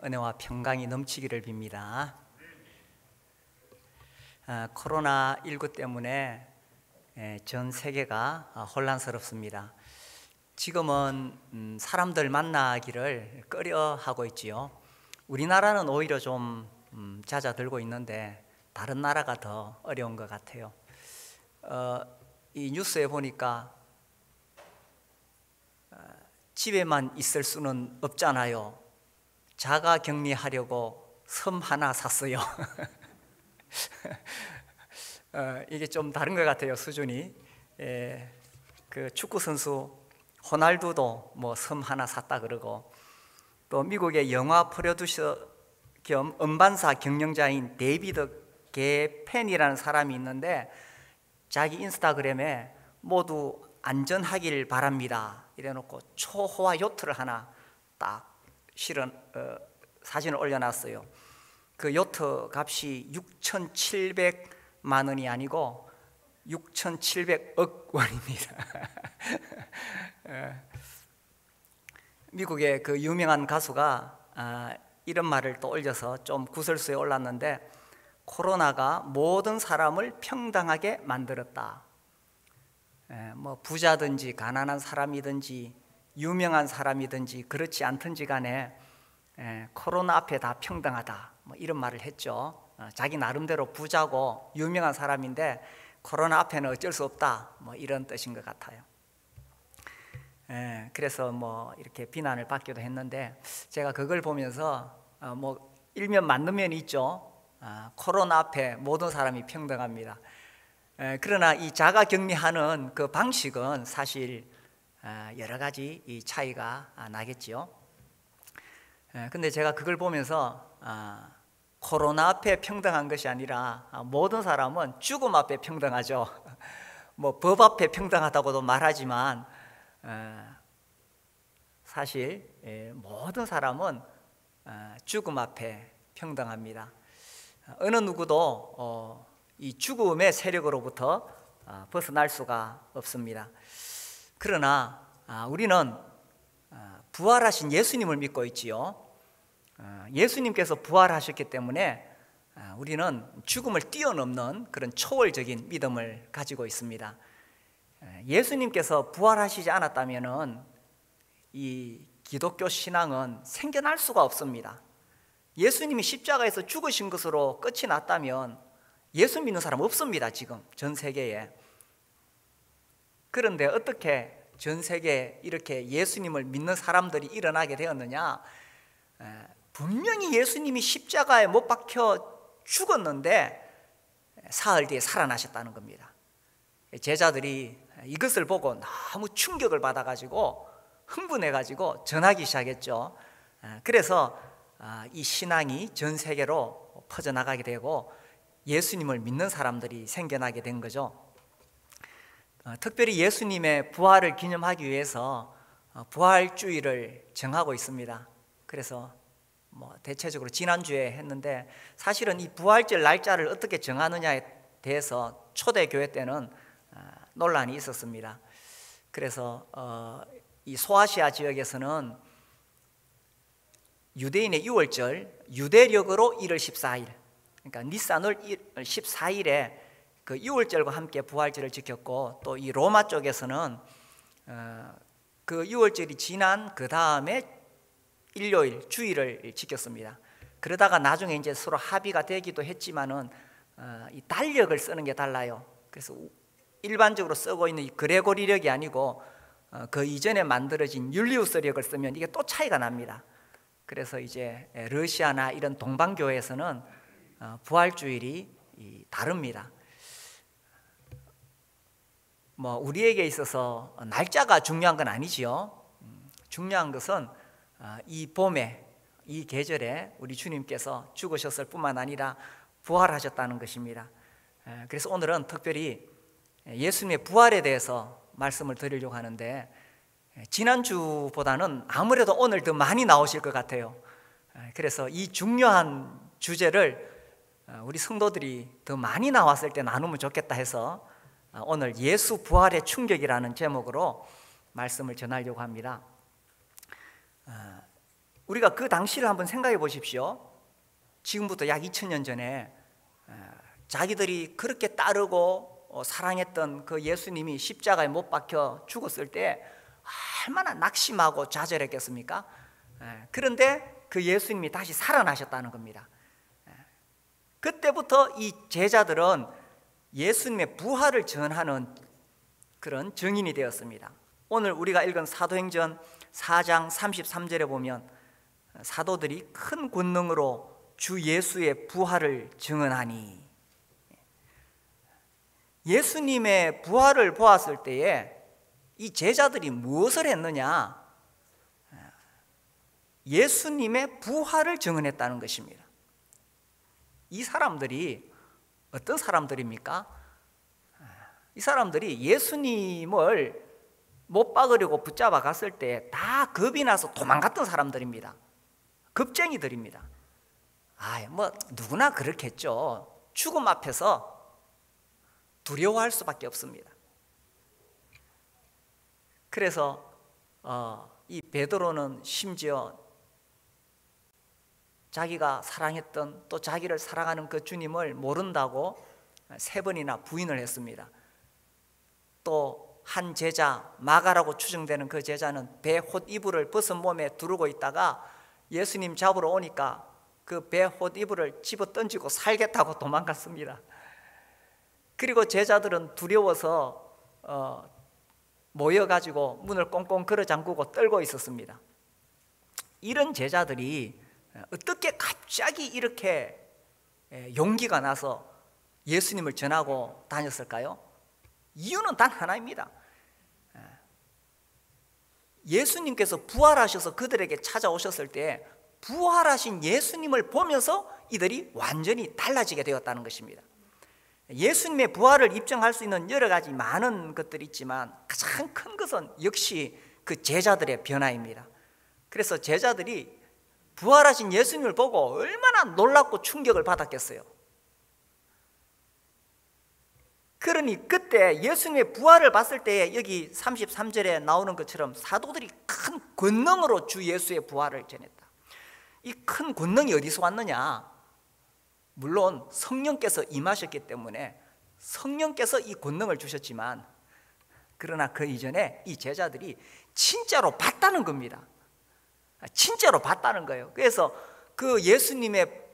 은혜와 평강이 넘치기를 빕니다. 코로나19 때문에 전 세계가 혼란스럽습니다. 지금은 사람들 만나기를 꺼려하고 있지요. 우리나라는 오히려 좀 잦아들고 있는데 다른 나라가 더 어려운 것 같아요. 이 뉴스에 보니까 집에만 있을 수는 없잖아요. 자가 격리하려고 섬 하나 샀어요. 이게 좀 다른 것 같아요, 수준이. 그 축구 선수 호날두도 뭐 섬 하나 샀다 그러고, 또 미국의 영화 프로듀서 겸 음반사 경영자인 데이비드 게펜이라는 사람이 있는데, 자기 인스타그램에 모두 안전하길 바랍니다 이래놓고 초호화 요트를 하나 딱 실은 사진을 올려놨어요. 그 요트 값이 6,700만 원이 아니고 6,700억 원입니다. 미국의 그 유명한 가수가 이런 말을 또 올려서 좀 구설수에 올랐는데, 코로나가 모든 사람을 평등하게 만들었다. 뭐 부자든지 가난한 사람이든지 유명한 사람이든지 그렇지 않든지 간에 코로나 앞에 다 평등하다, 뭐 이런 말을 했죠. 자기 나름대로 부자고 유명한 사람인데 코로나 앞에는 어쩔 수 없다, 뭐 이런 뜻인 것 같아요. 그래서 뭐 이렇게 비난을 받기도 했는데, 제가 그걸 보면서 뭐 일면 맞는 면이 있죠. 코로나 앞에 모든 사람이 평등합니다. 그러나 이 자가 격리하는 그 방식은 사실 여러 가지 이 차이가 나겠지요. 근데 제가 그걸 보면서 코로나 앞에 평등한 것이 아니라 모든 사람은 죽음 앞에 평등하죠. 뭐 법 앞에 평등하다고도 말하지만 사실 모든 사람은 죽음 앞에 평등합니다. 어느 누구도 이 죽음의 세력으로부터 벗어날 수가 없습니다. 그러나 우리는 부활하신 예수님을 믿고 있지요. 예수님께서 부활하셨기 때문에 우리는 죽음을 뛰어넘는 그런 초월적인 믿음을 가지고 있습니다. 예수님께서 부활하시지 않았다면 이 기독교 신앙은 생겨날 수가 없습니다. 예수님이 십자가에서 죽으신 것으로 끝이 났다면 예수 믿는 사람 없습니다, 지금 전 세계에. 그런데 어떻게 전 세계에 이렇게 예수님을 믿는 사람들이 일어나게 되었느냐? 분명히 예수님이 십자가에 못 박혀 죽었는데 사흘 뒤에 살아나셨다는 겁니다. 제자들이 이것을 보고 너무 충격을 받아가지고 흥분해가지고 전하기 시작했죠. 그래서 이 신앙이 전 세계로 퍼져나가게 되고 예수님을 믿는 사람들이 생겨나게 된 거죠. 특별히 예수님의 부활을 기념하기 위해서 부활주일을 정하고 있습니다. 그래서 뭐 대체적으로 지난주에 했는데, 사실은 이 부활절 날짜를 어떻게 정하느냐에 대해서 초대교회 때는 논란이 있었습니다. 그래서 이 소아시아 지역에서는 유대인의 유월절, 유대력으로 1월 14일, 그러니까 니산월 14일에 그 유월절과 함께 부활절을 지켰고, 또 이 로마 쪽에서는 그 유월절이 지난 그 다음에 일요일, 주일을 지켰습니다. 그러다가 나중에 이제 서로 합의가 되기도 했지만은 이 달력을 쓰는 게 달라요. 그래서 일반적으로 쓰고 있는 이 그레고리력이 아니고 그 이전에 만들어진 율리우스력을 쓰면 이게 또 차이가 납니다. 그래서 이제 러시아나 이런 동방교회에서는 부활주일이 다릅니다. 뭐 우리에게 있어서 날짜가 중요한 건 아니지요. 중요한 것은 이 봄에, 이 계절에 우리 주님께서 죽으셨을 뿐만 아니라 부활하셨다는 것입니다. 그래서 오늘은 특별히 예수님의 부활에 대해서 말씀을 드리려고 하는데, 지난주보다는 아무래도 오늘 더 많이 나오실 것 같아요. 그래서 이 중요한 주제를 우리 성도들이 더 많이 나왔을 때 나누면 좋겠다 해서 오늘 예수 부활의 충격이라는 제목으로 말씀을 전하려고 합니다. 우리가 그 당시를 한번 생각해 보십시오. 지금부터 약 2000년 전에 자기들이 그렇게 따르고 사랑했던 그 예수님이 십자가에 못 박혀 죽었을 때 얼마나 낙심하고 좌절했겠습니까? 그런데 그 예수님이 다시 살아나셨다는 겁니다. 그때부터 이 제자들은 예수님의 부활을 전하는 그런 증인이 되었습니다. 오늘 우리가 읽은 사도행전 4장 33절에 보면 사도들이 큰 권능으로 주 예수의 부활을 증언하니, 예수님의 부활을 보았을 때에 이 제자들이 무엇을 했느냐? 예수님의 부활을 증언했다는 것입니다. 이 사람들이 어떤 사람들입니까? 이 사람들이 예수님을 못 박으려고 붙잡아 갔을 때 다 겁이 나서 도망갔던 사람들입니다. 겁쟁이들입니다. 뭐 누구나 그렇겠죠. 죽음 앞에서 두려워할 수밖에 없습니다. 그래서 이 베드로는 심지어 자기가 사랑했던, 또 자기를 사랑하는 그 주님을 모른다고 3번이나 부인을 했습니다. 또 한 제자, 마가라고 추정되는 그 제자는 배 홑이불을 벗은 몸에 두르고 있다가 예수님 잡으러 오니까 그 배 홑이불을 집어 던지고 살겠다고 도망갔습니다. 그리고 제자들은 두려워서 모여가지고 문을 꽁꽁 걸어 잠그고 떨고 있었습니다. 이런 제자들이 어떻게 갑자기 이렇게 용기가 나서 예수님을 전하고 다녔을까요? 이유는 단 하나입니다. 예수님께서 부활하셔서 그들에게 찾아오셨을 때 부활하신 예수님을 보면서 이들이 완전히 달라지게 되었다는 것입니다. 예수님의 부활을 입증할 수 있는 여러 가지 많은 것들이 있지만 가장 큰 것은 역시 그 제자들의 변화입니다. 그래서 제자들이 부활하신 예수님을 보고 얼마나 놀랍고 충격을 받았겠어요. 그러니 그때 예수님의 부활을 봤을 때 여기 33절에 나오는 것처럼 사도들이 큰 권능으로 주 예수의 부활을 전했다. 이 큰 권능이 어디서 왔느냐? 물론 성령께서 임하셨기 때문에 성령께서 이 권능을 주셨지만, 그러나 그 이전에 이 제자들이 진짜로 봤다는 겁니다. 진짜로 봤다는 거예요. 그래서 그 예수님의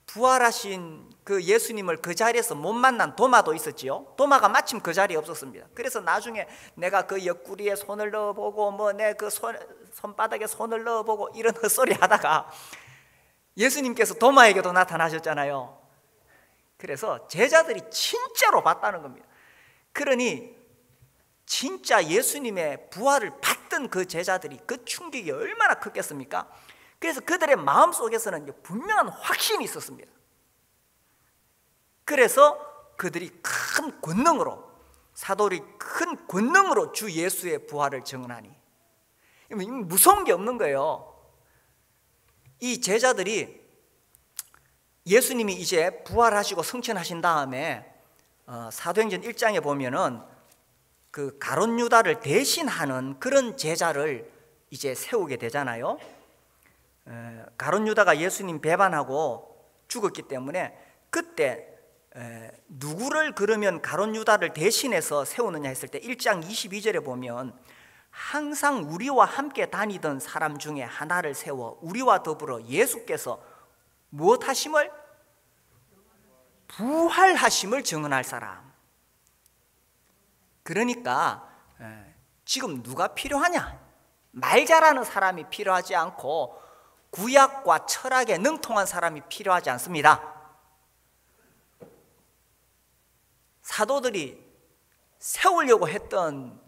부활하신 그 예수님을 그 자리에서 못 만난 도마도 있었지요. 도마가 마침 그 자리에 없었습니다. 그래서 나중에 내가 그 옆구리에 손을 넣어보고 뭐 내 그 손바닥에 손을 넣어보고 이런 헛소리 하다가 예수님께서 도마에게도 나타나셨잖아요. 그래서 제자들이 진짜로 봤다는 겁니다. 그러니 진짜 예수님의 부활을 봤던 그 제자들이 그 충격이 얼마나 컸겠습니까? 그래서 그들의 마음속에서는 분명한 확신이 있었습니다. 그래서 그들이 큰 권능으로, 사도들이 큰 권능으로 주 예수의 부활을 증언하니, 무서운 게 없는 거예요. 이 제자들이 예수님이 이제 부활하시고 승천하신 다음에 사도행전 1장에 보면은 그 가룟 유다를 대신하는 그런 제자를 이제 세우게 되잖아요. 가룟 유다가 예수님 배반하고 죽었기 때문에 그때 누구를 그러면 가룟 유다를 대신해서 세우느냐 했을 때 1장 22절에 보면 항상 우리와 함께 다니던 사람 중에 하나를 세워 우리와 더불어 예수께서 무엇하심을? 부활하심을 증언할 사람. 그러니까 지금 누가 필요하냐? 말 잘하는 사람이 필요하지 않고 구약과 철학에 능통한 사람이 필요하지 않습니다. 사도들이 세우려고 했던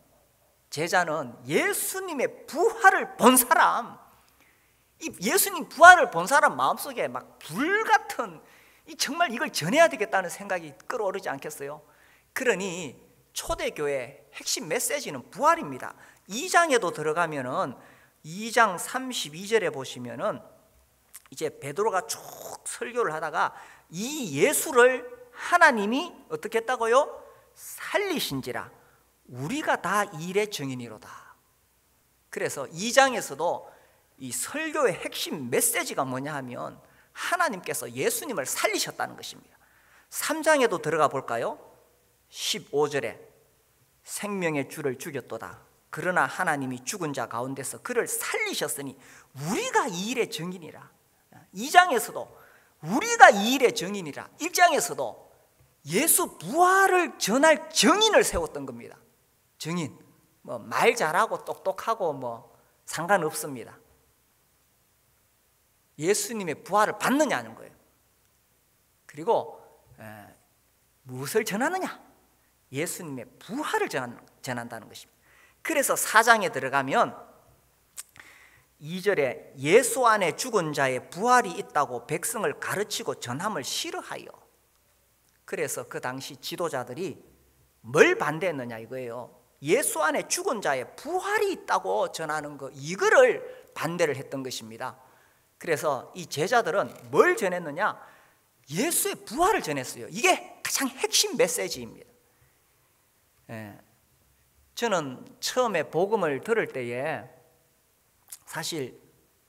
제자는 예수님의 부활을 본 사람, 이 예수님 부활을 본 사람 마음속에 막 불같은 정말 이걸 전해야 되겠다는 생각이 끌어오르지 않겠어요? 그러니 초대교회 핵심 메시지는 부활입니다. 2장에도 들어가면은 2장 32절에 보시면은 이제 베드로가 쭉 설교를 하다가 이 예수를 하나님이 어떻게 했다고요? 살리신지라 우리가 다 일의 증인이로다. 그래서 2장에서도 이 설교의 핵심 메시지가 뭐냐 하면 하나님께서 예수님을 살리셨다는 것입니다. 3장에도 들어가 볼까요? 15절에 생명의 주를 죽였도다. 그러나 하나님이 죽은 자 가운데서 그를 살리셨으니 우리가 이 일의 증인이라. 2장에서도 우리가 이 일의 증인이라. 1장에서도 예수 부활을 전할 증인을 세웠던 겁니다. 증인. 뭐 말 잘하고 똑똑하고 뭐 상관없습니다. 예수님의 부활을 받느냐는 거예요. 그리고 무엇을 전하느냐? 예수님의 부활을 전한다는 것입니다. 그래서 4장에 들어가면 2절에 예수 안에 죽은 자의 부활이 있다고 백성을 가르치고 전함을 싫어하여. 그래서 그 당시 지도자들이 뭘 반대했느냐 이거예요. 예수 안에 죽은 자의 부활이 있다고 전하는 거, 이거를 반대를 했던 것입니다. 그래서 이 제자들은 뭘 전했느냐? 예수의 부활을 전했어요. 이게 가장 핵심 메시지입니다. 저는 처음에 복음을 들을 때에 사실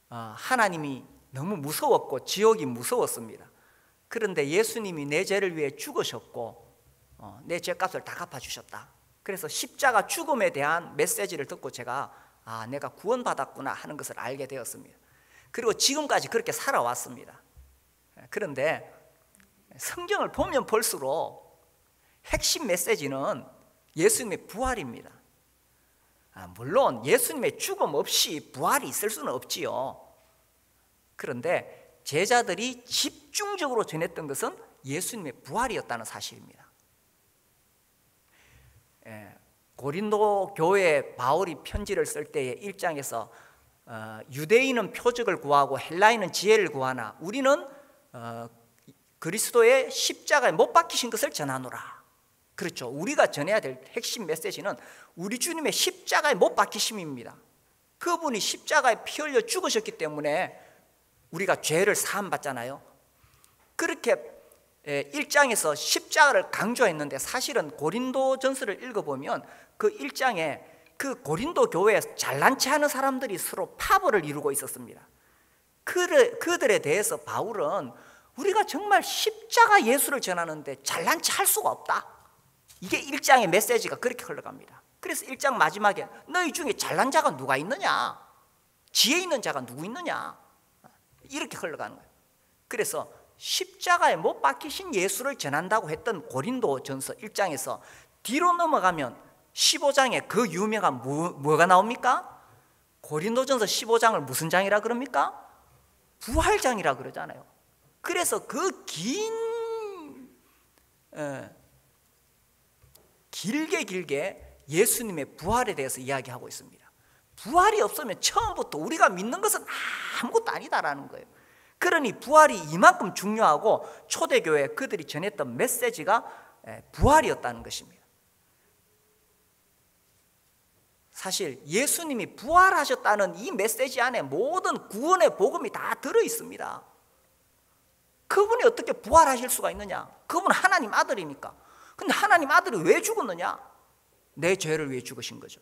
하나님이 너무 무서웠고 지옥이 무서웠습니다. 그런데 예수님이 내 죄를 위해 죽으셨고 내 죄값을 다 갚아주셨다. 그래서 십자가 죽음에 대한 메시지를 듣고 제가 내가 구원받았구나 하는 것을 알게 되었습니다. 그리고 지금까지 그렇게 살아왔습니다. 그런데 성경을 보면 볼수록 핵심 메시지는 예수님의 부활입니다. 물론 예수님의 죽음 없이 부활이 있을 수는 없지요. 그런데 제자들이 집중적으로 전했던 것은 예수님의 부활이었다는 사실입니다. 고린도 교회에 바울이 편지를 쓸 때의 1장에서 유대인은 표적을 구하고 헬라인은 지혜를 구하나 우리는 그리스도의 십자가에 못 박히신 것을 전하노라. 그렇죠. 우리가 전해야 될 핵심 메시지는 우리 주님의 십자가에 못 박히심입니다. 그분이 십자가에 피 흘려 죽으셨기 때문에 우리가 죄를 사함 받잖아요. 그렇게 1장에서 십자가를 강조했는데 사실은 고린도전서를 읽어보면 그 1장에 그 고린도 교회에 잘난 체 하는 사람들이 서로 파벌을 이루고 있었습니다. 그들에 대해서 바울은 우리가 정말 십자가 예수를 전하는데 잘난 체 할 수가 없다. 이게 1장의 메시지가 그렇게 흘러갑니다. 그래서 1장 마지막에 너희 중에 잘난 자가 누가 있느냐? 지혜 있는 자가 누구 있느냐? 이렇게 흘러가는 거예요. 그래서 십자가에 못 박히신 예수를 전한다고 했던 고린도전서 1장에서 뒤로 넘어가면 15장에 그 유명한 뭐가 나옵니까? 고린도전서 15장을 무슨 장이라 그럽니까? 부활장이라 그러잖아요. 그래서 그 길게 예수님의 부활에 대해서 이야기하고 있습니다. 부활이 없으면 처음부터 우리가 믿는 것은 아무것도 아니다라는 거예요. 그러니 부활이 이만큼 중요하고 초대교회 그들이 전했던 메시지가 부활이었다는 것입니다. 사실 예수님이 부활하셨다는 이 메시지 안에 모든 구원의 복음이 다 들어있습니다. 그분이 어떻게 부활하실 수가 있느냐? 그분은 하나님 아들이니까. 근데 하나님 아들이 왜 죽었느냐? 내 죄를 위해 죽으신 거죠.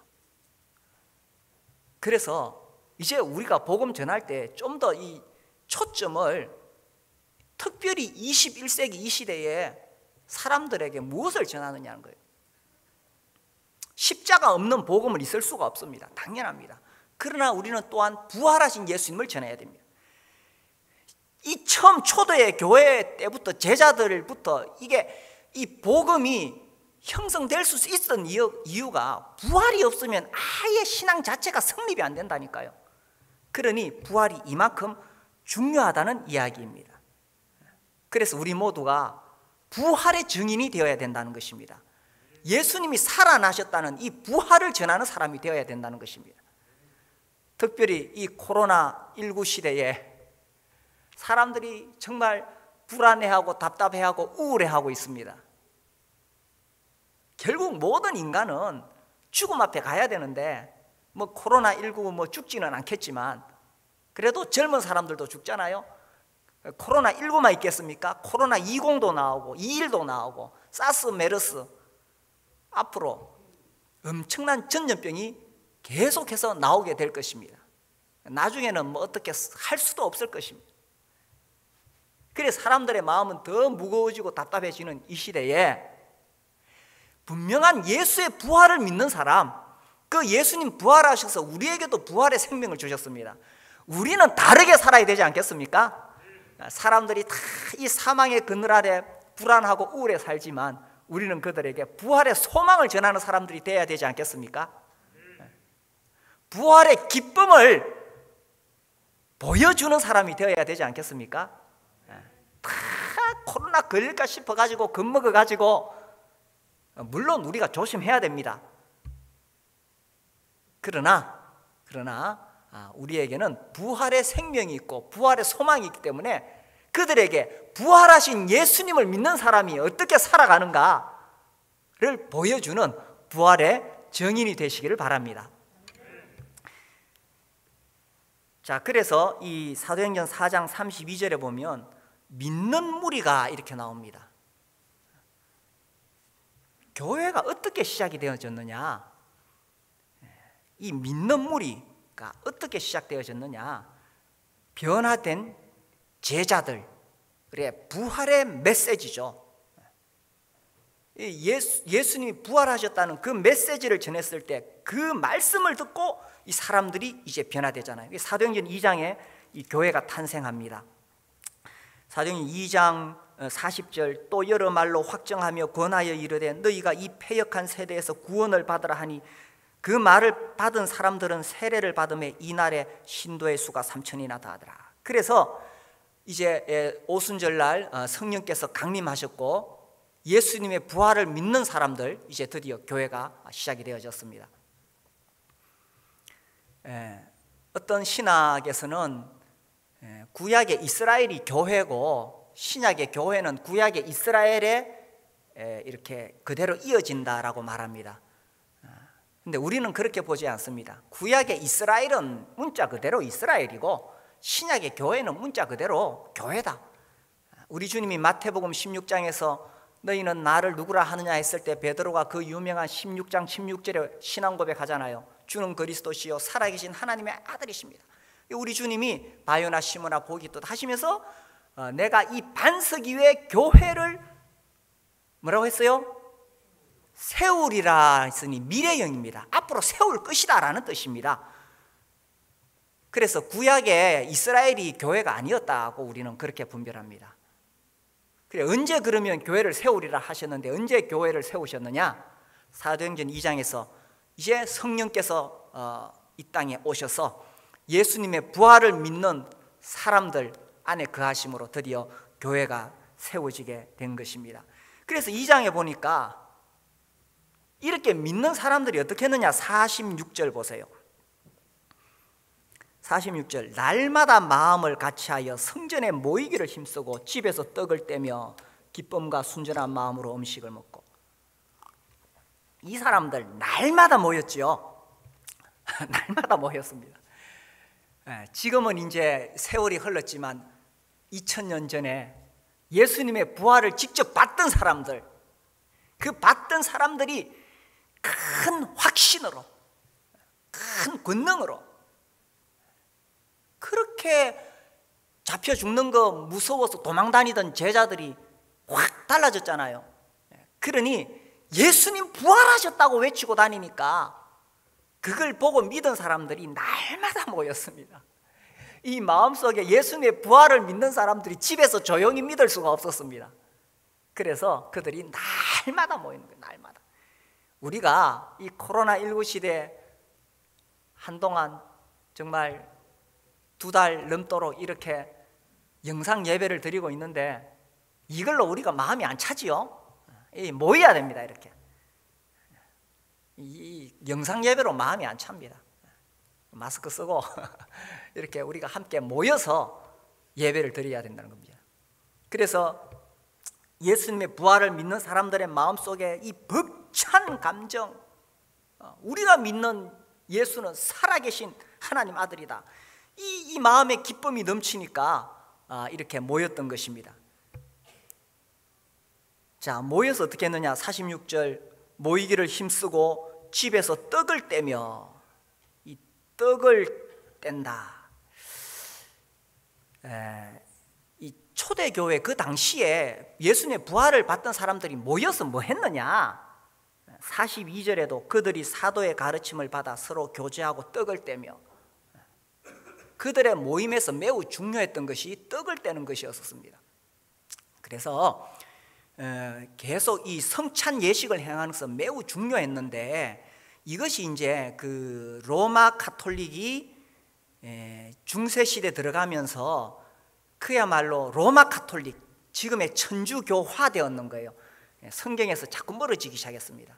그래서 이제 우리가 복음 전할 때 좀 더 이 초점을 특별히 21세기 이 시대에 사람들에게 무엇을 전하느냐는 거예요. 십자가 없는 복음은 있을 수가 없습니다. 당연합니다. 그러나 우리는 또한 부활하신 예수님을 전해야 됩니다. 이 처음 초대의 교회 때부터 제자들부터 이 복음이 형성될 수 있었던 이유가 부활이 없으면 아예 신앙 자체가 성립이 안 된다니까요. 그러니 부활이 이만큼 중요하다는 이야기입니다. 그래서 우리 모두가 부활의 증인이 되어야 된다는 것입니다. 예수님이 살아나셨다는 이 부활을 전하는 사람이 되어야 된다는 것입니다. 특별히 이 코로나19 시대에 사람들이 정말 불안해하고 답답해하고 우울해하고 있습니다. 결국 모든 인간은 죽음 앞에 가야 되는데 뭐 코로나19 뭐 죽지는 않겠지만 그래도 젊은 사람들도 죽잖아요. 코로나19만 있겠습니까? 코로나20도 나오고 21도 나오고 사스, 메르스 앞으로 엄청난 전염병이 계속해서 나오게 될 것입니다. 나중에는 뭐 어떻게 할 수도 없을 것입니다. 그래서 사람들의 마음은 더 무거워지고 답답해지는 이 시대에 분명한 예수의 부활을 믿는 사람, 그 예수님 부활하셔서 우리에게도 부활의 생명을 주셨습니다. 우리는 다르게 살아야 되지 않겠습니까? 사람들이 다 이 사망의 그늘 아래 불안하고 우울해 살지만 우리는 그들에게 부활의 소망을 전하는 사람들이 되어야 되지 않겠습니까? 부활의 기쁨을 보여주는 사람이 되어야 되지 않겠습니까? 다 코로나 걸릴까 싶어가지고 겁먹어가지고, 물론 우리가 조심해야 됩니다. 그러나 우리에게는 부활의 생명이 있고 부활의 소망이 있기 때문에 그들에게 부활하신 예수님을 믿는 사람이 어떻게 살아가는가를 보여주는 부활의 증인이 되시기를 바랍니다. 자, 그래서 이 사도행전 4장 32절에 보면 믿는 무리가 이렇게 나옵니다. 교회가 어떻게 시작이 되어졌느냐? 이 믿는 무리가 어떻게 시작되어졌느냐? 변화된 제자들의 부활의 메시지죠. 예수님이 부활하셨다는 그 메시지를 전했을 때 그 말씀을 듣고 이 사람들이 이제 변화되잖아요. 사도행전 2장에 이 교회가 탄생합니다. 사도행전 2장 40절, 또 여러 말로 확정하며 권하여 이르되 너희가 이 패역한 세대에서 구원을 받으라 하니 그 말을 받은 사람들은 세례를 받음에 이날에 신도의 수가 3,000이나 다하더라. 그래서 이제 오순절날 성령께서 강림하셨고 예수님의 부활을 믿는 사람들, 이제 드디어 교회가 시작이 되어졌습니다. 어떤 신학에서는 구약의 이스라엘이 교회고 신약의 교회는 구약의 이스라엘에 이렇게 그대로 이어진다라고 말합니다. 근데 우리는 그렇게 보지 않습니다. 구약의 이스라엘은 문자 그대로 이스라엘이고 신약의 교회는 문자 그대로 교회다. 우리 주님이 마태복음 16장에서 너희는 나를 누구라 하느냐 했을 때 베드로가 그 유명한 16장 16절에 신앙 고백하잖아요. 주는 그리스도시요 살아계신 하나님의 아들이십니다. 우리 주님이 바요나 시모나 보기도 하시면서 내가 이 반석 위에 교회를 뭐라고 했어요? 세우리라 했으니 미래형입니다. 앞으로 세울 것이다 라는 뜻입니다. 그래서 구약의 이스라엘이 교회가 아니었다고 우리는 그렇게 분별합니다. 그래, 언제 그러면 교회를 세우리라 하셨는데 언제 교회를 세우셨느냐? 사도행전 2장에서 이제 성령께서 이 땅에 오셔서 예수님의 부활을 믿는 사람들 안에 거하심으로 드디어 교회가 세워지게 된 것입니다. 그래서 2장에 보니까 이렇게 믿는 사람들이 어떻게 했느냐? 46절 보세요. 46절, 날마다 마음을 같이하여 성전에 모이기를 힘쓰고 집에서 떡을 떼며 기쁨과 순전한 마음으로 음식을 먹고. 이 사람들 날마다 모였죠. 날마다 모였습니다. 지금은 이제 세월이 흘렀지만 2000년 전에 예수님의 부활을 직접 봤던 사람들, 그 봤던 사람들이 큰 확신으로, 큰 권능으로 그렇게 잡혀 죽는 거 무서워서 도망다니던 제자들이 확 달라졌잖아요. 그러니 예수님 부활하셨다고 외치고 다니니까 그걸 보고 믿은 사람들이 날마다 모였습니다. 이 마음속에 예수님의 부활을 믿는 사람들이 집에서 조용히 믿을 수가 없었습니다. 그래서 그들이 날마다 모이는 거예요. 날마다. 우리가 이 코로나19 시대에 한동안 정말 2달 넘도록 이렇게 영상 예배를 드리고 있는데 이걸로 우리가 마음이 안 차지요. 모여야 됩니다. 이렇게 이 영상 예배로 마음이 안 찹니다. 마스크 쓰고 이렇게 우리가 함께 모여서 예배를 드려야 된다는 겁니다. 그래서 예수님의 부활을 믿는 사람들의 마음속에 이 벅찬 감정, 우리가 믿는 예수는 살아계신 하나님 아들이다, 이 마음의 기쁨이 넘치니까 이렇게 모였던 것입니다. 자, 모여서 어떻게 했느냐? 46절, 모이기를 힘쓰고 집에서 떡을 떼며, 이 떡을 뗀다. 이 초대교회 그 당시에 예수님의 부활을 받던 사람들이 모여서 뭐 했느냐? 42절에도 그들이 사도의 가르침을 받아 서로 교제하고 떡을 떼며, 그들의 모임에서 매우 중요했던 것이 떡을 떼는 것이었습니다. 그래서 계속 이 성찬 예식을 행하는 것은 매우 중요했는데, 이것이 이제 그 로마 카톨릭이 중세 시대 들어가면서 그야말로 로마 카톨릭, 지금의 천주교화 되었는 거예요. 성경에서 자꾸 멀어지기 시작했습니다.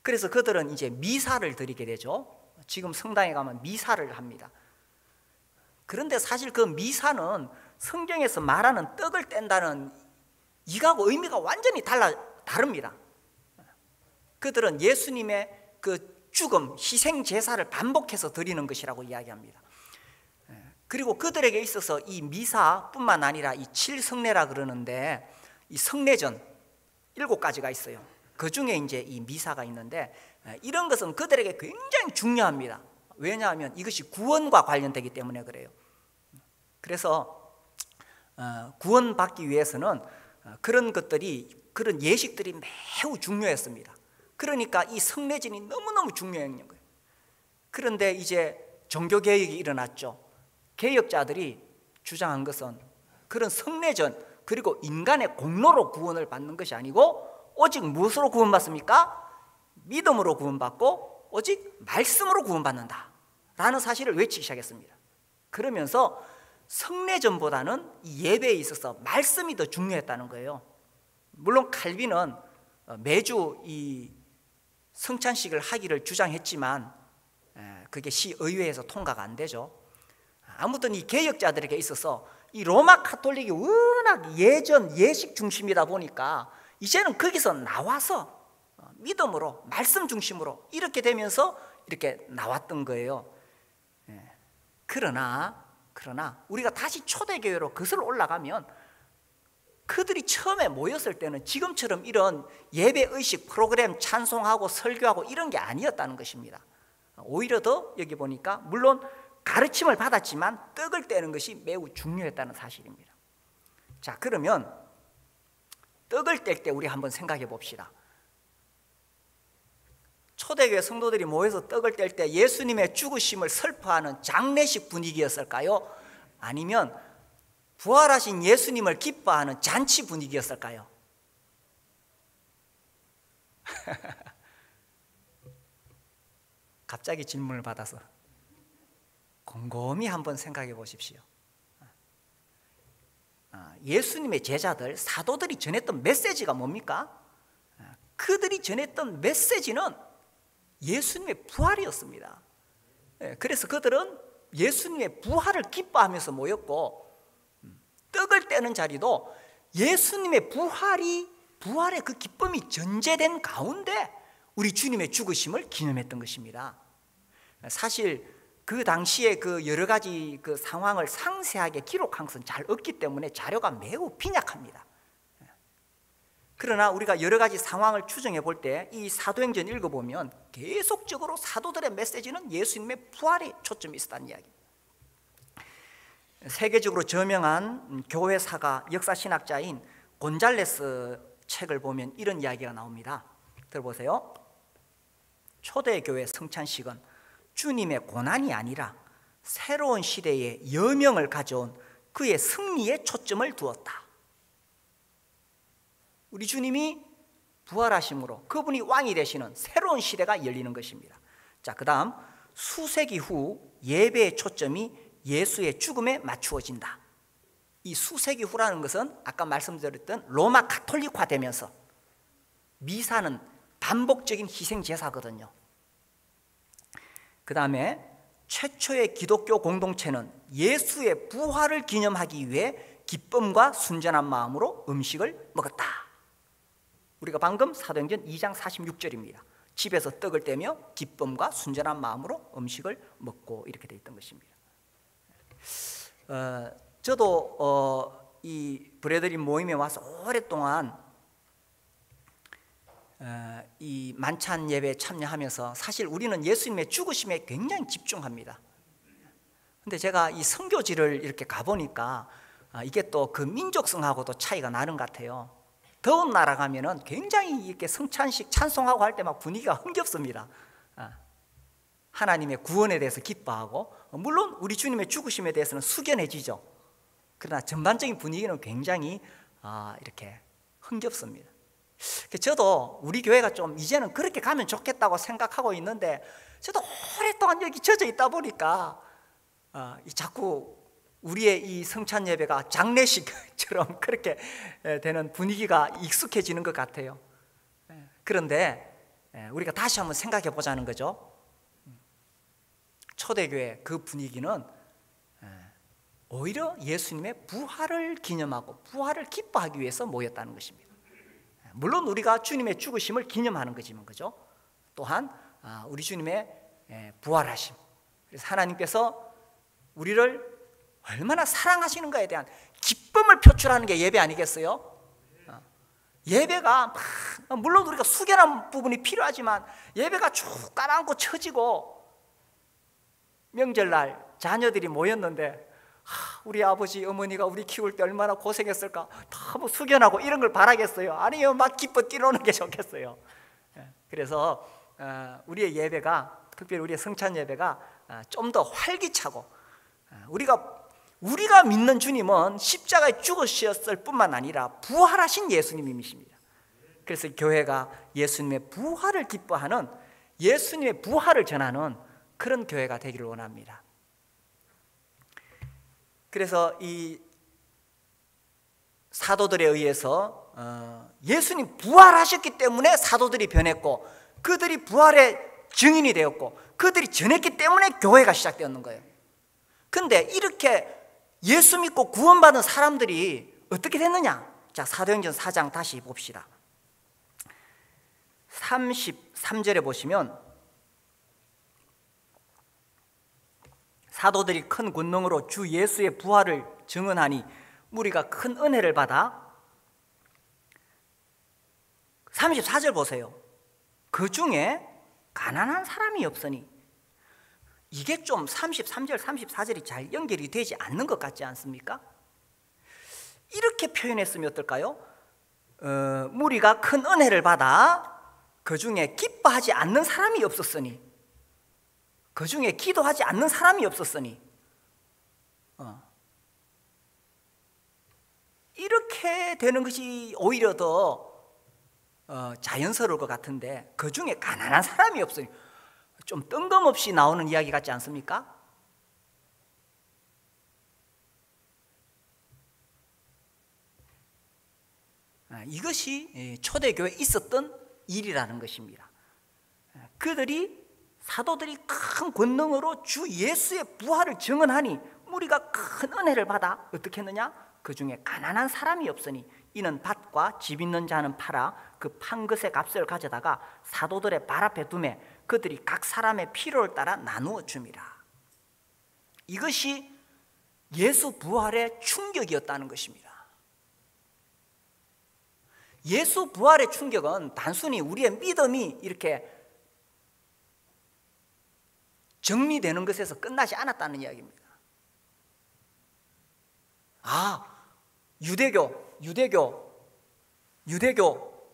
그래서 그들은 이제 미사를 드리게 되죠. 지금 성당에 가면 미사를 합니다. 그런데 사실 그 미사는 성경에서 말하는 떡을 뗀다는 이거하고 의미가 완전히 다릅니다. 그들은 예수님의 그 죽음, 희생 제사를 반복해서 드리는 것이라고 이야기합니다. 그리고 그들에게 있어서 이 미사뿐만 아니라 이 칠성례라 그러는데, 이 성례전 7가지가 있어요. 그 중에 이제 이 미사가 있는데, 이런 것은 그들에게 굉장히 중요합니다. 왜냐하면 이것이 구원과 관련되기 때문에 그래요. 그래서 구원받기 위해서는 그런 것들이, 그런 예식들이 매우 중요했습니다. 그러니까 이 성례전이 너무너무 중요한 거예요. 그런데 이제 종교개혁이 일어났죠. 개혁자들이 주장한 것은 그런 성례전, 그리고 인간의 공로로 구원을 받는 것이 아니고 오직 무엇으로 구원받습니까? 믿음으로 구원받고 오직 말씀으로 구원받는다 라는 사실을 외치기 시작했습니다. 그러면서 성례전보다는 이 예배에 있어서 말씀이 더 중요했다는 거예요. 물론 칼빈은 매주 이 성찬식을 하기를 주장했지만 그게 시의회에서 통과가 안 되죠. 아무튼 이 개혁자들에게 있어서 이 로마 카톨릭이 워낙 예전 예식 중심이다 보니까 이제는 거기서 나와서 믿음으로, 말씀 중심으로 이렇게 되면서 이렇게 나왔던 거예요. 그러나 우리가 다시 초대교회로 거슬러 올라가면, 그들이 처음에 모였을 때는 지금처럼 이런 예배의식 프로그램 찬송하고 설교하고 이런 게 아니었다는 것입니다. 오히려 더 여기 보니까 물론 가르침을 받았지만 떡을 떼는 것이 매우 중요했다는 사실입니다. 자, 그러면 떡을 뗄 때 우리 한번 생각해 봅시다. 초대교회 성도들이 모여서 떡을 뗄 때 예수님의 죽으심을 설파하는 장례식 분위기였을까요? 아니면 부활하신 예수님을 기뻐하는 잔치 분위기였을까요? 갑자기 질문을 받아서 곰곰이 한번 생각해 보십시오. 예수님의 제자들, 사도들이 전했던 메시지가 뭡니까? 그들이 전했던 메시지는 예수님의 부활이었습니다. 그래서 그들은 예수님의 부활을 기뻐하면서 모였고, 떡을 떼는 자리도 예수님의 부활의 그 기쁨이 전제된 가운데 우리 주님의 죽으심을 기념했던 것입니다. 사실 그 당시에 그 여러 가지 그 상황을 상세하게 기록한 것은 잘 없기 때문에 자료가 매우 빈약합니다. 그러나 우리가 여러 가지 상황을 추정해 볼 때 이 사도행전 읽어보면 계속적으로 사도들의 메시지는 예수님의 부활에 초점이 있었다는 이야기입니다. 세계적으로 저명한 교회사가 역사신학자인 곤잘레스 책을 보면 이런 이야기가 나옵니다. 들어보세요. 초대교회 성찬식은 주님의 고난이 아니라 새로운 시대의 여명을 가져온 그의 승리에 초점을 두었다. 우리 주님이 부활하심으로 그분이 왕이 되시는 새로운 시대가 열리는 것입니다. 자, 그 다음 수세기 후 예배의 초점이 예수의 죽음에 맞추어진다. 이 수세기 후라는 것은 아까 말씀드렸던 로마 카톨릭화 되면서 미사는 반복적인 희생 제사거든요. 그 다음에 최초의 기독교 공동체는 예수의 부활을 기념하기 위해 기쁨과 순전한 마음으로 음식을 먹었다. 우리가 방금 사도행전 2장 46절입니다. 집에서 떡을 떼며 기쁨과 순전한 마음으로 음식을 먹고 이렇게 되어 있던 것입니다. 저도 이 브레드린 모임에 와서 오랫동안 이 만찬 예배에 참여하면서 사실 우리는 예수님의 죽으심에 굉장히 집중합니다. 근데 제가 이 선교지를 이렇게 가보니까 이게 또 그 민족성하고도 차이가 나는 것 같아요. 더운 나라 가면은 굉장히 이렇게 성찬식 찬송하고 할 때 막 분위기가 흥겹습니다. 하나님의 구원에 대해서 기뻐하고, 물론 우리 주님의 죽으심에 대해서는 숙연해지죠. 그러나 전반적인 분위기는 굉장히 이렇게 흥겹습니다. 저도 우리 교회가 좀 이제는 그렇게 가면 좋겠다고 생각하고 있는데, 저도 오랫동안 여기 젖어 있다 보니까 자꾸 우리의 이 성찬 예배가 장례식처럼 그렇게 되는 분위기가 익숙해지는 것 같아요. 그런데 우리가 다시 한번 생각해 보자는 거죠. 초대교회 그 분위기는 오히려 예수님의 부활을 기념하고 부활을 기뻐하기 위해서 모였다는 것입니다. 물론 우리가 주님의 죽으심을 기념하는 거지만, 그죠? 또한 우리 주님의 부활하심, 그래서 하나님께서 우리를 얼마나 사랑하시는가에 대한 기쁨을 표출하는 게 예배 아니겠어요? 예배가 물론 우리가 숙연한 부분이 필요하지만, 예배가 쭉 깔아앉고 처지고 명절날 자녀들이 모였는데 우리 아버지 어머니가 우리 키울 때 얼마나 고생했을까, 너무 숙연하고 이런 걸 바라겠어요? 아니요, 막 기뻐 뛰노는 게 좋겠어요. 그래서 우리의 예배가, 특별히 우리의 성찬 예배가 좀 더 활기차고, 우리가 믿는 주님은 십자가에 죽으셨을 뿐만 아니라 부활하신 예수님이십니다. 그래서 교회가 예수님의 부활을 기뻐하는, 예수님의 부활을 전하는 그런 교회가 되기를 원합니다. 그래서 이 사도들에 의해서 예수님 부활하셨기 때문에 사도들이 변했고, 그들이 부활의 증인이 되었고, 그들이 전했기 때문에 교회가 시작되었는 거예요. 근데 이렇게 예수 믿고 구원받은 사람들이 어떻게 됐느냐? 자, 사도행전 4장 다시 봅시다. 33절에 보시면, 사도들이 큰 권능으로 주 예수의 부활을 증언하니 무리가 큰 은혜를 받아. 34절 보세요. 그 중에 가난한 사람이 없으니. 이게 좀 33절, 34절이 잘 연결이 되지 않는 것 같지 않습니까? 이렇게 표현했으면 어떨까요? 무리가 큰 은혜를 받아 그 중에 기뻐하지 않는 사람이 없었으니, 그 중에 기도하지 않는 사람이 없었으니. 이렇게 되는 것이 오히려 더 자연스러울 것 같은데, 그 중에 가난한 사람이 없으니 좀 뜬금없이 나오는 이야기 같지 않습니까? 이것이 초대교회에 있었던 일이라는 것입니다. 사도들이 큰 권능으로 주 예수의 부활을 증언하니 무리가 큰 은혜를 받아 어떻게 했느냐? 그 중에 가난한 사람이 없으니 이는 밭과 집 있는 자는 팔아 그 판 것의 값을 가져다가 사도들의 발 앞에 두매 그들이 각 사람의 필요를 따라 나누어 줍니다. 이것이 예수 부활의 충격이었다는 것입니다. 예수 부활의 충격은 단순히 우리의 믿음이 이렇게 정리되는 것에서 끝나지 않았다는 이야기입니다. 유대교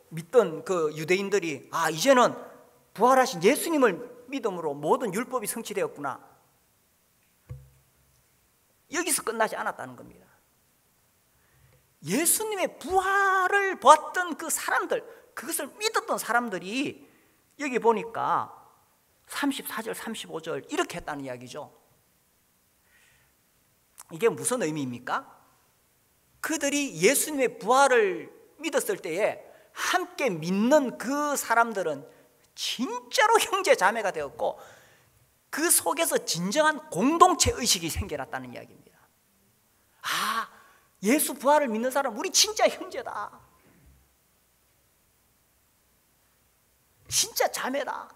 믿던 그 유대인들이 이제는 부활하신 예수님을 믿음으로 모든 율법이 성취되었구나. 여기서 끝나지 않았다는 겁니다. 예수님의 부활을 보았던 그 사람들, 그것을 믿었던 사람들이 여기 보니까 34절, 35절 이렇게 했다는 이야기죠. 이게 무슨 의미입니까? 그들이 예수님의 부활을 믿었을 때에 함께 믿는 그 사람들은 진짜로 형제 자매가 되었고, 그 속에서 진정한 공동체 의식이 생겨났다는 이야기입니다. 예수 부활을 믿는 사람, 우리 진짜 형제다, 진짜 자매다.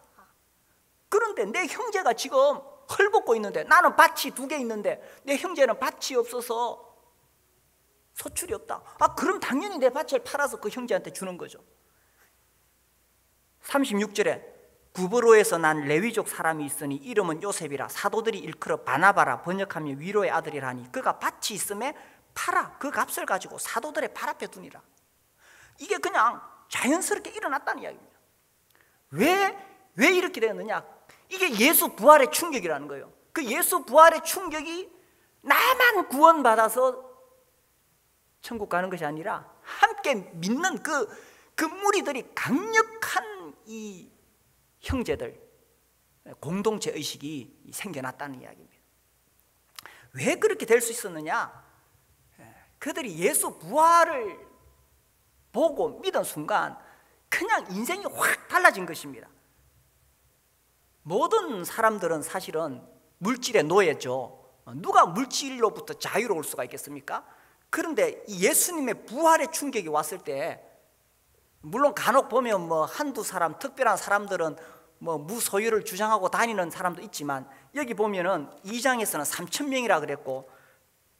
그런데 내 형제가 지금 헐벗고 있는데, 나는 밭이 2개 있는데 내 형제는 밭이 없어서 소출이 없다. 그럼 당연히 내 밭을 팔아서 그 형제한테 주는 거죠. 36절에 구브로에서 난 레위족 사람이 있으니 이름은 요셉이라. 사도들이 일컬어 바나바라 번역하며 위로의 아들이라 하니 그가 밭이 있음에 팔아 그 값을 가지고 사도들의 발 앞에 두니라. 이게 그냥 자연스럽게 일어났다는 이야기입니다. 왜 이렇게 되었느냐? 이게 예수 부활의 충격이라는 거예요. 그 예수 부활의 충격이 나만 구원받아서 천국 가는 것이 아니라 함께 믿는 그 무리들이 강력한 이 형제들, 공동체 의식이 생겨났다는 이야기입니다. 왜 그렇게 될 수 있었느냐? 그들이 예수 부활을 보고 믿은 순간 그냥 인생이 확 달라진 것입니다. 모든 사람들은 사실은 물질의 노예죠. 누가 물질로부터 자유로울 수가 있겠습니까? 그런데 이 예수님의 부활의 충격이 왔을 때, 물론 간혹 보면 뭐 한두 사람, 특별한 사람들은 뭐 무소유를 주장하고 다니는 사람도 있지만, 여기 보면은 2장에서는 3,000명이라 그랬고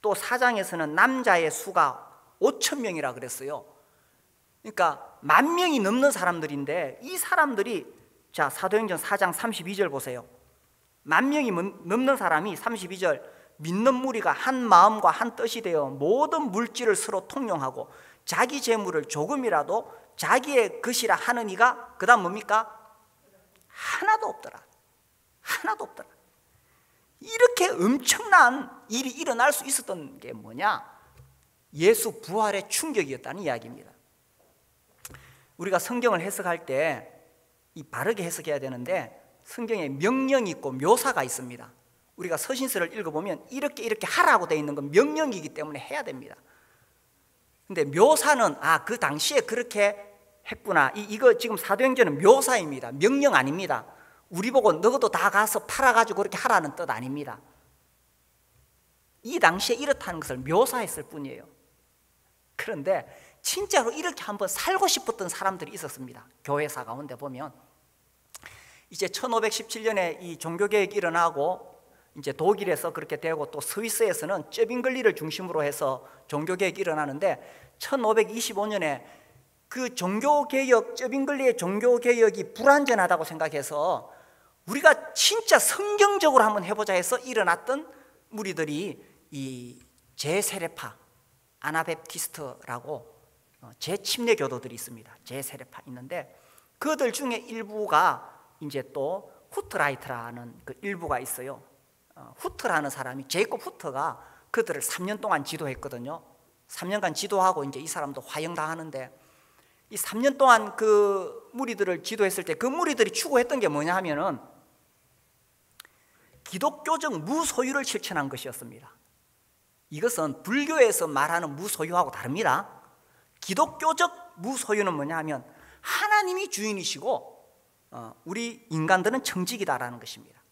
또 4장에서는 남자의 수가 5,000명이라 그랬어요. 그러니까 10,000명이 넘는 사람들인데, 이 사람들이, 자 사도행전 4장 32절 보세요. 10,000명이 넘는 사람이 32절 믿는 무리가 한 마음과 한 뜻이 되어 모든 물질을 서로 통용하고 자기 재물을 조금이라도 자기의 것이라 하는 이가 그 다음 뭡니까? 하나도 없더라. 하나도 없더라. 이렇게 엄청난 일이 일어날 수 있었던 게 뭐냐? 예수 부활의 충격이었다는 이야기입니다. 우리가 성경을 해석할 때 이 바르게 해석해야 되는데, 성경에 명령이 있고 묘사가 있습니다. 우리가 서신서를 읽어보면 이렇게 하라고 되어 있는 건 명령이기 때문에 해야 됩니다. 근데 묘사는 그 당시에 그렇게 했구나. 이거 지금 사도행전은 묘사입니다. 명령 아닙니다. 우리 보고 너도 다 가서 팔아가지고 그렇게 하라는 뜻 아닙니다. 이 당시에 이렇다는 것을 묘사했을 뿐이에요. 그런데 진짜로 이렇게 한번 살고 싶었던 사람들이 있었습니다. 교회사 가운데 보면 이제 1517년에 이 종교개혁이 일어나고 이제 독일에서 그렇게 되고 또 스위스에서는 쩌빙글리를 중심으로 해서 종교개혁이 일어나는데, 1525년에 그 종교개혁, 쩌빙글리의 종교개혁이 불완전하다고 생각해서 우리가 진짜 성경적으로 한번 해보자 해서 일어났던 무리들이 이 제세례파, 아나베프티스트라고 제침례 교도들이 있습니다. 제세례파 있는데, 그들 중에 일부가 이제 또 후트라이트라는 그 일부가 있어요. 후트라는 사람이, 제이콥 후트가 그들을 3년 동안 지도했거든요. 3년간 지도하고 이제 이 사람도 화형당하는데, 이 3년 동안 그 무리들을 지도했을 때 그 무리들이 추구했던 게 뭐냐 하면은 기독교적 무소유를 실천한 것이었습니다. 이것은 불교에서 말하는 무소유하고 다릅니다. 기독교적 무소유는 뭐냐 하면 하나님이 주인이시고 우리 인간들은 청직이다라는 것입니다.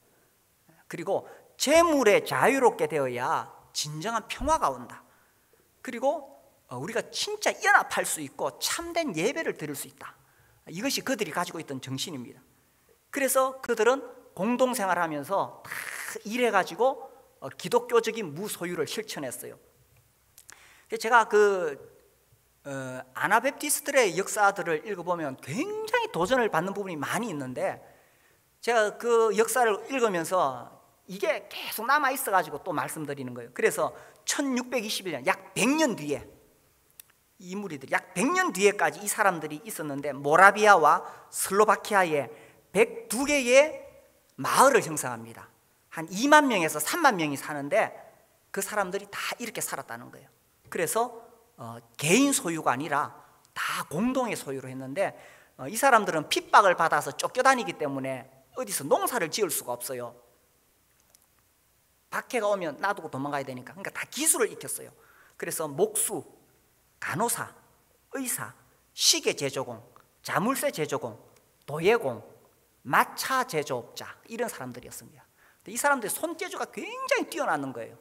그리고 재물에 자유롭게 되어야 진정한 평화가 온다. 그리고 우리가 진짜 연합할 수 있고 참된 예배를 드릴 수 있다. 이것이 그들이 가지고 있던 정신입니다. 그래서 그들은 공동생활하면서 다 일해가지고 기독교적인 무소유를 실천했어요. 제가 아나베프티스트의 역사들을 읽어보면 굉장히 도전을 받는 부분이 많이 있는데, 제가 그 역사를 읽으면서 이게 계속 남아있어가지고 또 말씀드리는 거예요. 그래서 1621년, 약 100년 뒤에 이 무리들이 약 100년 뒤에까지 이 사람들이 있었는데, 모라비아와 슬로바키아에 102개의 마을을 형성합니다. 한 2만 명에서 3만 명이 사는데 그 사람들이 다 이렇게 살았다는 거예요. 그래서 개인 소유가 아니라 다 공동의 소유로 했는데, 이 사람들은 핍박을 받아서 쫓겨다니기 때문에 어디서 농사를 지을 수가 없어요. 박해가 오면 놔두고 도망가야 되니까. 그러니까 다 기술을 익혔어요. 그래서 목수, 간호사, 의사, 시계 제조공, 자물쇠 제조공, 도예공, 마차 제조업자, 이런 사람들이었습니다. 이 사람들의 손재주가 굉장히 뛰어나는 거예요.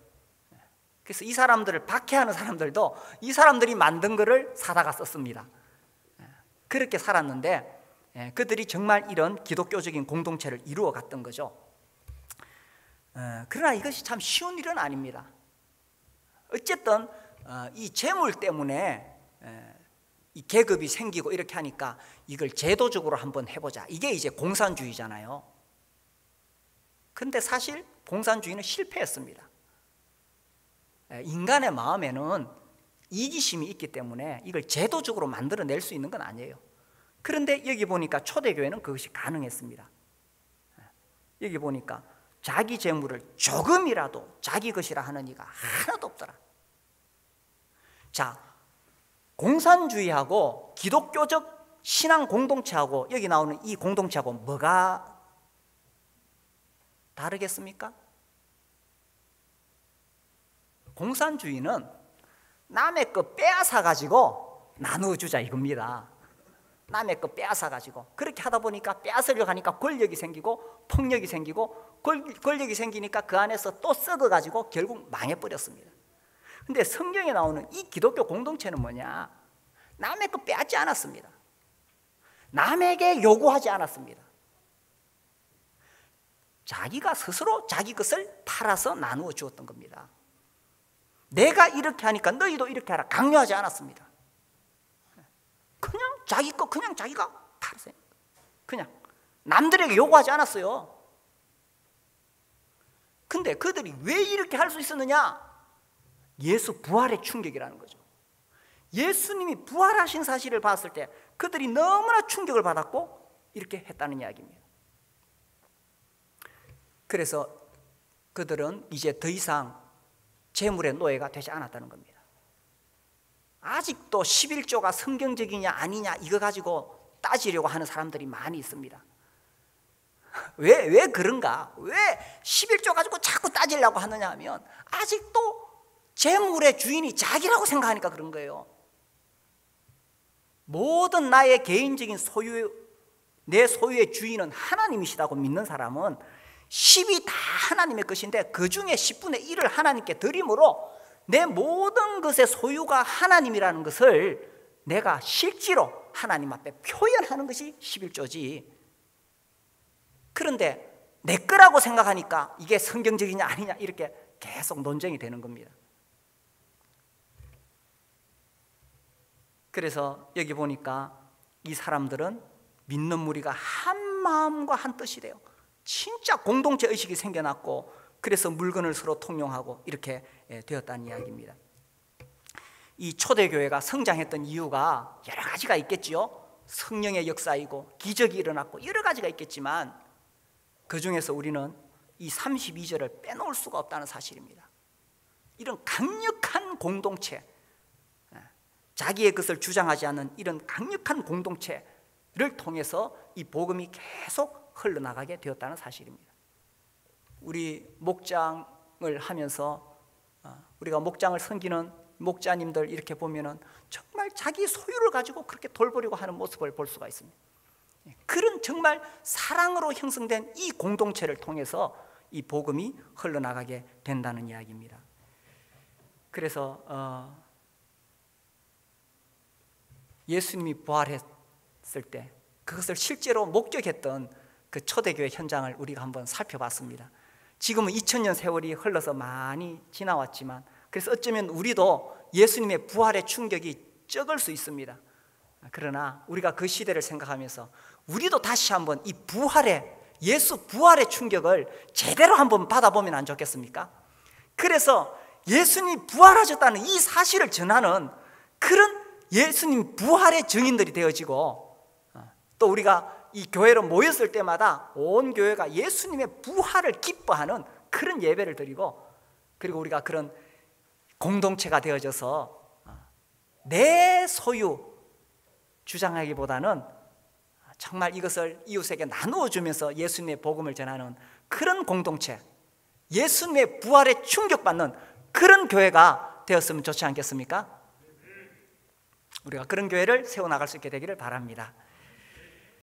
그래서 이 사람들을 박해하는 사람들도 이 사람들이 만든 거를 사다가 썼습니다. 그렇게 살았는데 그들이 정말 이런 기독교적인 공동체를 이루어 갔던 거죠. 그러나 이것이 참 쉬운 일은 아닙니다. 어쨌든 이 재물 때문에 이 계급이 생기고 이렇게 하니까 이걸 제도적으로 한번 해보자. 이게 이제 공산주의잖아요. 근데 사실 공산주의는 실패했습니다. 인간의 마음에는 이기심이 있기 때문에 이걸 제도적으로 만들어낼 수 있는 건 아니에요. 그런데 여기 보니까 초대교회는 그것이 가능했습니다. 여기 보니까 자기 재물을 조금이라도 자기 것이라 하는 이가 하나도 없더라. 자, 공산주의하고 기독교적 신앙 공동체하고 여기 나오는 이 공동체하고 뭐가 다르겠습니까? 공산주의는 남의 거 빼앗아 가지고 나누어 주자 이겁니다. 남의 거 빼앗아 가지고 그렇게 하다 보니까 빼앗으려고 하니까 권력이 생기고 폭력이 생기고 권력이 생기니까 그 안에서 또 썩어 가지고 결국 망해버렸습니다. 근데 성경에 나오는 이 기독교 공동체는 뭐냐? 남의 거 빼앗지 않았습니다. 남에게 요구하지 않았습니다. 자기가 스스로 자기 것을 팔아서 나누어 주었던 겁니다. 내가 이렇게 하니까 너희도 이렇게 하라 강요하지 않았습니다. 그냥 자기 거 그냥 자기가 팔았어요. 그냥 남들에게 요구하지 않았어요. 근데 그들이 왜 이렇게 할 수 있었느냐? 예수 부활의 충격이라는 거죠. 예수님이 부활하신 사실을 봤을 때 그들이 너무나 충격을 받았고 이렇게 했다는 이야기입니다. 그래서 그들은 이제 더 이상 재물의 노예가 되지 않았다는 겁니다. 아직도 11조가 성경적이냐 아니냐 이거 가지고 따지려고 하는 사람들이 많이 있습니다. 왜 그런가? 왜 11조 가지고 자꾸 따지려고 하느냐 하면 아직도 재물의 주인이 자기라고 생각하니까 그런 거예요. 모든 나의 개인적인 소유, 내 소유의 주인은 하나님이시다고 믿는 사람은 10이 다 하나님의 것인데 그 중에 10분의 1을 하나님께 드림으로 내 모든 것의 소유가 하나님이라는 것을 내가 실제로 하나님 앞에 표현하는 것이 11조지. 그런데 내 거라고 생각하니까 이게 성경적이냐 아니냐 이렇게 계속 논쟁이 되는 겁니다. 그래서 여기 보니까 이 사람들은 믿는 무리가 한 마음과 한 뜻이 돼요. 진짜 공동체 의식이 생겨났고 그래서 물건을 서로 통용하고 이렇게 되었다는 이야기입니다. 이 초대교회가 성장했던 이유가 여러 가지가 있겠지요. 성령의 역사이고 기적이 일어났고 여러 가지가 있겠지만 그 중에서 우리는 이 32절을 빼놓을 수가 없다는 사실입니다. 이런 강력한 공동체, 자기의 것을 주장하지 않는 이런 강력한 공동체를 통해서 이 복음이 계속 흘러나가게 되었다는 사실입니다. 우리 목장을 하면서 우리가 목장을 섬기는 목자님들 이렇게 보면은 정말 자기 소유를 가지고 그렇게 돌보려고 하는 모습을 볼 수가 있습니다. 그런 정말 사랑으로 형성된 이 공동체를 통해서 이 복음이 흘러나가게 된다는 이야기입니다. 그래서 예수님이 부활했을 때 그것을 실제로 목격했던 그 초대교회 현장을 우리가 한번 살펴봤습니다. 지금은 2000년 세월이 흘러서 많이 지나왔지만 그래서 어쩌면 우리도 예수님의 부활의 충격이 적을 수 있습니다. 그러나 우리가 그 시대를 생각하면서 우리도 다시 한번 이 부활의 예수 부활의 충격을 제대로 한번 받아보면 안 좋겠습니까? 그래서 예수님이 부활하셨다는 이 사실을 전하는 그런 예수님 부활의 증인들이 되어지고 또 우리가 이 교회로 모였을 때마다 온 교회가 예수님의 부활을 기뻐하는 그런 예배를 드리고 그리고 우리가 그런 공동체가 되어져서 내 소유 주장하기보다는 정말 이것을 이웃에게 나누어 주면서 예수님의 복음을 전하는 그런 공동체, 예수님의 부활에 충격받는 그런 교회가 되었으면 좋지 않겠습니까? 우리가 그런 교회를 세워나갈 수 있게 되기를 바랍니다.